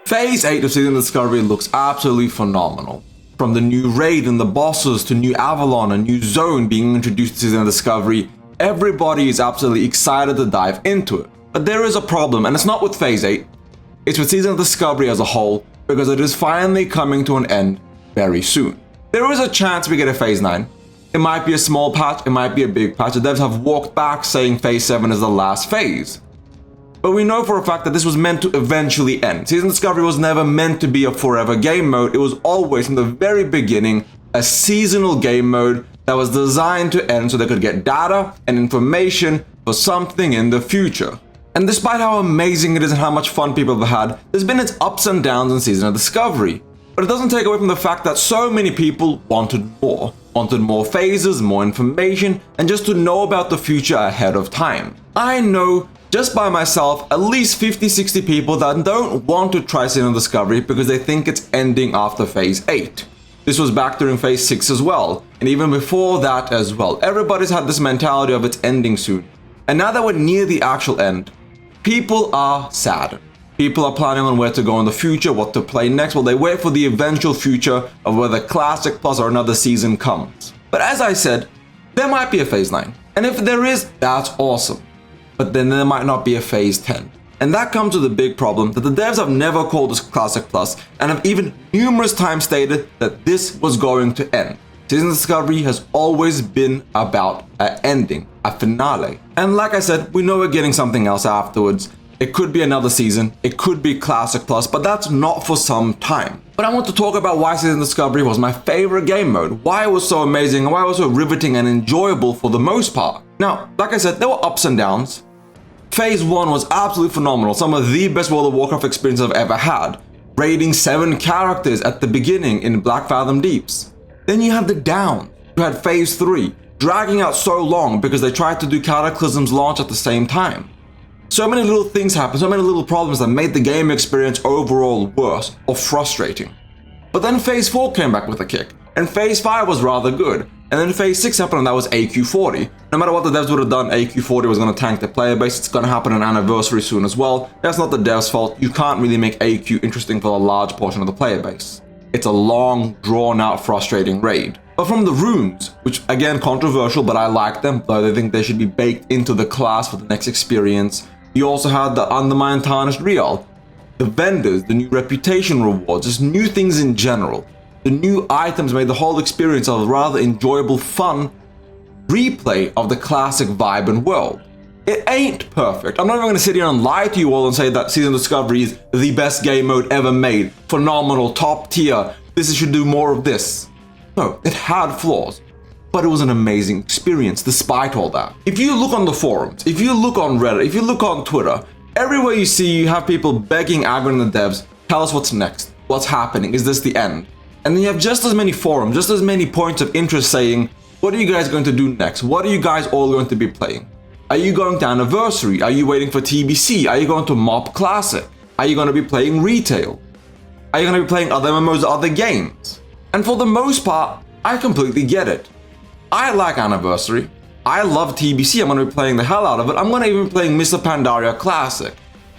Phase 8 of Season Discovery looks absolutely phenomenal. From the new raid and the bosses to new Avalon and new zone being introduced to Season Discovery, everybody is absolutely excited to dive into it. But there is a problem, and it's not with Phase 8, it's with Season Discovery as a whole, because it is finally coming to an end very soon. There is a chance we get a Phase 9. It might be a small patch, it might be a big patch. The devs have walked back saying Phase 7 is the last phase. But we know for a fact that this was meant to eventually end. Season Discovery was never meant to be a forever game mode. It was always, from the very beginning, a seasonal game mode that was designed to end so they could get data and information for something in the future. And despite how amazing it is and how much fun people have had, there's been its ups and downs in Season of Discovery. But it doesn't take away from the fact that so many people wanted more. Wanted more phases, more information, and just to know about the future ahead of time. I know just by myself at least 50-60 people that don't want to try Season Discovery because they think it's ending after Phase 8. This was back during Phase 6 as well, and even before that as well. Everybody's had this mentality of it's ending soon. And now that we're near the actual end, people are sad. People are planning on where to go in the future, what to play next, while they wait for the eventual future of where the Classic Plus or another season comes. But as I said, there might be a Phase 9. And if there is, that's awesome. But then there might not be a Phase 10. And that comes with a big problem that the devs have never called this Classic Plus and have even numerous times stated that this was going to end. Season Discovery has always been about an ending, a finale. And like I said, we know we're getting something else afterwards. It could be another season, it could be Classic Plus, but that's not for some time. But I want to talk about why Season Discovery was my favorite game mode, why it was so amazing, and why it was so riveting and enjoyable for the most part. Now, like I said, there were ups and downs. Phase 1 was absolutely phenomenal, some of the best World of Warcraft experience I've ever had. Raiding 7 characters at the beginning in Black Fathom Deeps. Then you had the down. You had Phase 3, dragging out so long because they tried to do Cataclysm's launch at the same time. So many little things happened, so many little problems that made the game experience overall worse or frustrating. But then Phase 4 came back with a kick, and Phase 5 was rather good. And then Phase 6 happened and that was AQ40. No matter what the devs would have done, AQ40 was going to tank the player base. It's going to happen on Anniversary soon as well. That's not the devs' fault. You can't really make AQ interesting for a large portion of the player base. It's a long, drawn-out, frustrating raid. But from the runes, which again controversial, but I like them, though I think they should be baked into the class for the next experience. You also had the Undermine Tarnished Real, the vendors, the new reputation rewards, just new things in general. The new items made the whole experience a rather enjoyable, fun replay of the classic vibe and world. It ain't perfect. I'm not even going to sit here and lie to you all and say that Season Discovery is the best game mode ever made. Phenomenal, top tier, this should do more of this. No, it had flaws, but it was an amazing experience despite all that. If you look on the forums, if you look on Reddit, if you look on Twitter, everywhere you see you have people begging, aggroing the devs, tell us what's next, what's happening, is this the end? And then you have just as many forums, just as many points of interest saying, what are you guys going to do next? What are you guys all going to be playing? Are you going to Anniversary? Are you waiting for TBC? Are you going to Mob Classic? Are you going to be playing Retail? Are you going to be playing other MMOs, other games? And for the most part, I completely get it. I like Anniversary. I love TBC. I'm going to be playing the hell out of it. I'm going to even be playing Mr. Pandaria Classic.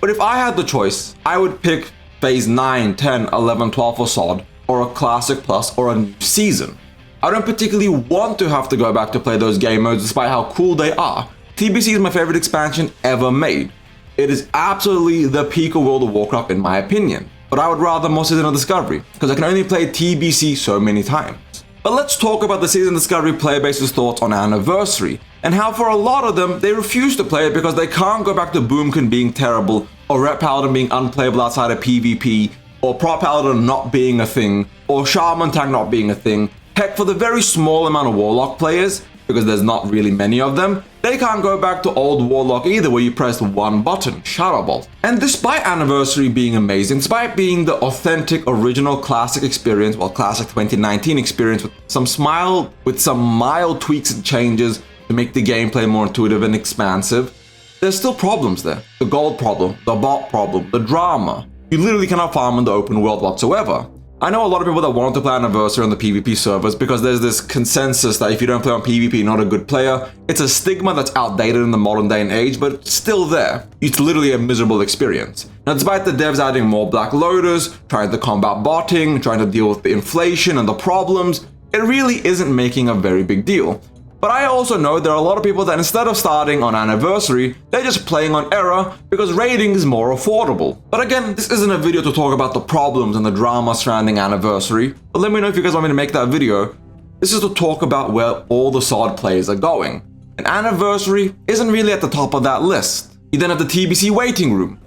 But if I had the choice, I would pick Phase 9, 10, 11, 12 for SOD, or a Classic Plus, or a new season. I don't particularly want to have to go back to play those game modes despite how cool they are. TBC is my favorite expansion ever made. It is absolutely the peak of World of Warcraft in my opinion. But I would rather more Season of Discovery, because I can only play TBC so many times. But let's talk about the Season Discovery player base's thoughts on Anniversary, and how for a lot of them, they refuse to play it because they can't go back to Boomkin being terrible, or Rep Paladin being unplayable outside of PvP, or Prop Paladin not being a thing, or Shaman Tank not being a thing. Heck, for the very small amount of Warlock players, because there's not really many of them, they can't go back to old Warlock either, where you press one button, Shadow Bolt. And despite Anniversary being amazing, despite being the authentic, original Classic experience, well, Classic 2019 experience with some mild tweaks and changes to make the gameplay more intuitive and expansive, there's still problems there. The gold problem, the bot problem, the drama. You literally cannot farm in the open world whatsoever. I know a lot of people that want to play Anniversary on the PvP servers because there's this consensus that if you don't play on PvP, you're not a good player. It's a stigma that's outdated in the modern day and age, but it's still there. It's literally a miserable experience. Now, despite the devs adding more black loaders, trying to combat botting, trying to deal with the inflation and the problems, it really isn't making a very big deal. But I also know there are a lot of people that instead of starting on Anniversary, they're just playing on Era because raiding is more affordable. But again, this isn't a video to talk about the problems and the drama surrounding Anniversary, but let me know if you guys want me to make that video. This is to talk about where all the SOD players are going. And Anniversary isn't really at the top of that list. You then have the TBC waiting room.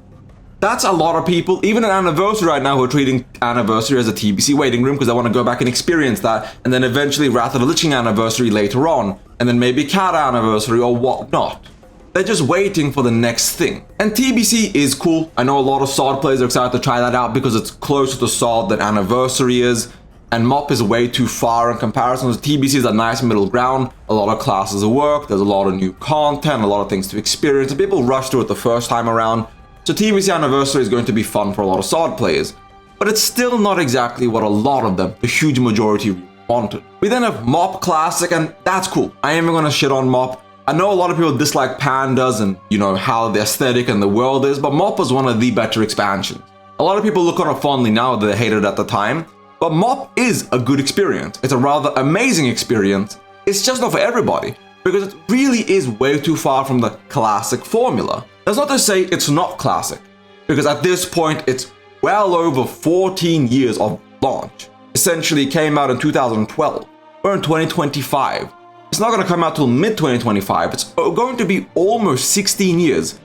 That's a lot of people, even at Anniversary right now, who are treating Anniversary as a TBC waiting room because they want to go back and experience that, and then eventually Wrath of the Lich King Anniversary later on, and then maybe Cat Anniversary or whatnot. They're just waiting for the next thing. And TBC is cool. I know a lot of SOD players are excited to try that out because it's closer to SOD than Anniversary is, and MOP is way too far in comparison. So TBC is a nice middle ground. A lot of classes of work, there's a lot of new content, a lot of things to experience, and people rush through it the first time around. So TBC Anniversary is going to be fun for a lot of SOD players, but it's still not exactly what a lot of them, the huge majority, wanted. We then have MOP Classic, and that's cool. I ain't even gonna shit on MOP. I know a lot of people dislike pandas and, you know, how the aesthetic and the world is, but MOP was one of the better expansions. A lot of people look on it fondly now that they hated it at the time, but MOP is a good experience. It's a rather amazing experience. It's just not for everybody, because it really is way too far from the classic formula. That's not to say it's not classic, because at this point it's well over 14 years of launch. Essentially it came out in 2012. We're in 2025. It's not going to come out till mid-2025. It's going to be almost 16 years.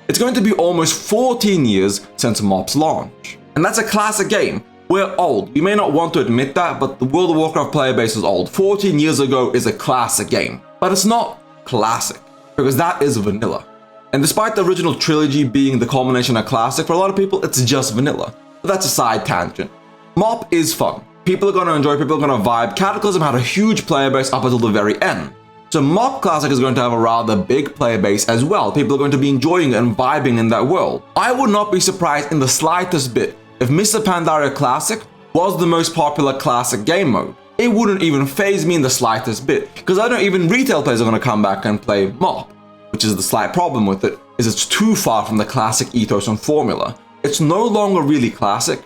It's going to be almost 14 years since MOP's launch. And that's a classic game. We're old. We may not want to admit that, but the World of Warcraft player base is old. 14 years ago is a classic game. But it's not classic, because that is vanilla. And despite the original trilogy being the culmination of classic, for a lot of people, it's just vanilla. But that's a side tangent. MOP is fun. People are going to enjoy, people are going to vibe. Cataclysm had a huge player base up until the very end. So MOP Classic is going to have a rather big player base as well. People are going to be enjoying it and vibing in that world. I would not be surprised in the slightest bit if Mr. Pandaria Classic was the most popular classic game mode. It wouldn't even faze me in the slightest bit, because I know even retail players are going to come back and play MOP. Which is the slight problem with it, is it's too far from the classic ethos and formula. It's no longer really classic.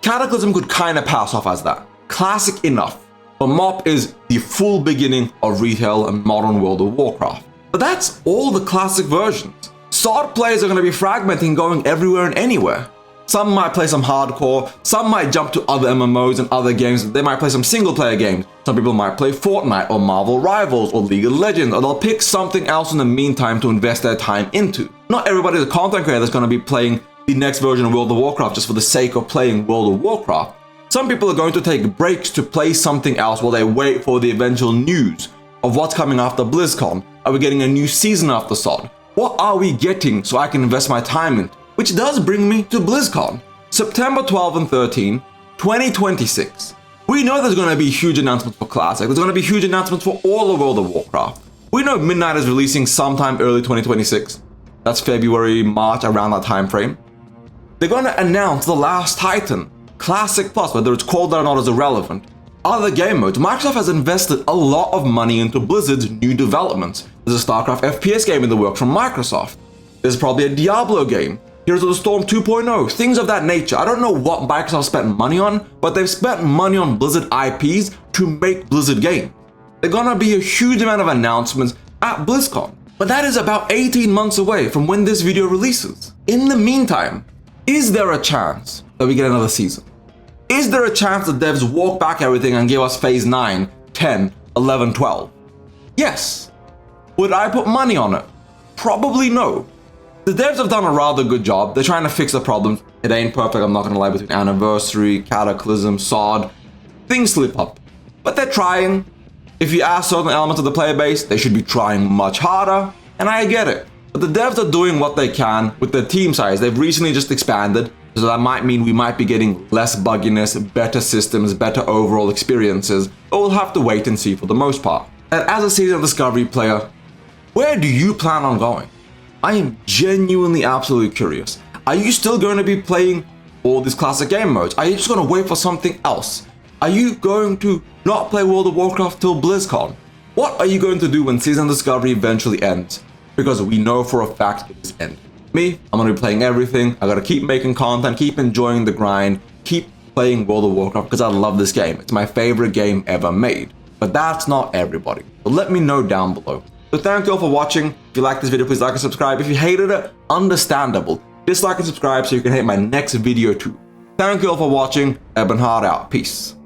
Cataclysm could kind of pass off as that. Classic enough. But MOP is the full beginning of retail and modern World of Warcraft. But that's all the classic versions. SOD players are going to be fragmenting, going everywhere and anywhere. Some might play some hardcore, some might jump to other MMOs and other games, they might play some single player games. Some people might play Fortnite or Marvel Rivals or League of Legends, or they'll pick something else in the meantime to invest their time into. Not everybody's a content creator that's going to be playing the next version of World of Warcraft just for the sake of playing World of Warcraft. Some people are going to take breaks to play something else while they wait for the eventual news of what's coming after BlizzCon. Are we getting a new season after SOD? What are we getting so I can invest my time in? Which does bring me to BlizzCon. September 12 and 13, 2026. We know there's going to be huge announcements for Classic. There's going to be huge announcements for all of World of Warcraft. We know Midnight is releasing sometime early 2026. That's February, March, around that time frame. They're going to announce The Last Titan, Classic Plus, whether it's called that or not is irrelevant. Other game modes. Microsoft has invested a lot of money into Blizzard's new developments. There's a StarCraft FPS game in the works from Microsoft. There's probably a Diablo game. Heroes of the Storm 2.0, things of that nature. I don't know what Microsoft spent money on, but they've spent money on Blizzard IPs to make Blizzard games. There's gonna be a huge amount of announcements at BlizzCon, but that is about 18 months away from when this video releases. In the meantime, is there a chance that we get another season? Is there a chance that devs walk back everything and give us Phase 9, 10, 11, 12? Yes. Would I put money on it? Probably no. The devs have done a rather good job. They're trying to fix the problems. It ain't perfect, I'm not gonna lie, between Anniversary, Cataclysm, SOD. Things slip up. But they're trying. If you ask certain elements of the player base, they should be trying much harder, and I get it. But the devs are doing what they can with their team size. They've recently just expanded, so that might mean we might be getting less bugginess, better systems, better overall experiences, but we'll have to wait and see for the most part. And as a Season of Discovery player, where do you plan on going? I am genuinely absolutely curious. Are you still going to be playing all these classic game modes? Are you just going to wait for something else? Are you going to not play World of Warcraft till BlizzCon? What are you going to do when Season of Discovery eventually ends? Because we know for a fact it is ending. Me, I'm gonna be playing everything. I gotta keep making content, keep enjoying the grind, keep playing World of Warcraft because I love this game. It's my favorite game ever made. But that's not everybody. So let me know down below. So thank you all for watching. If you liked this video, please like and subscribe. If you hated it, understandable. Dislike and subscribe so you can hit my next video too. Thank you all for watching. Ebonheart out. Peace.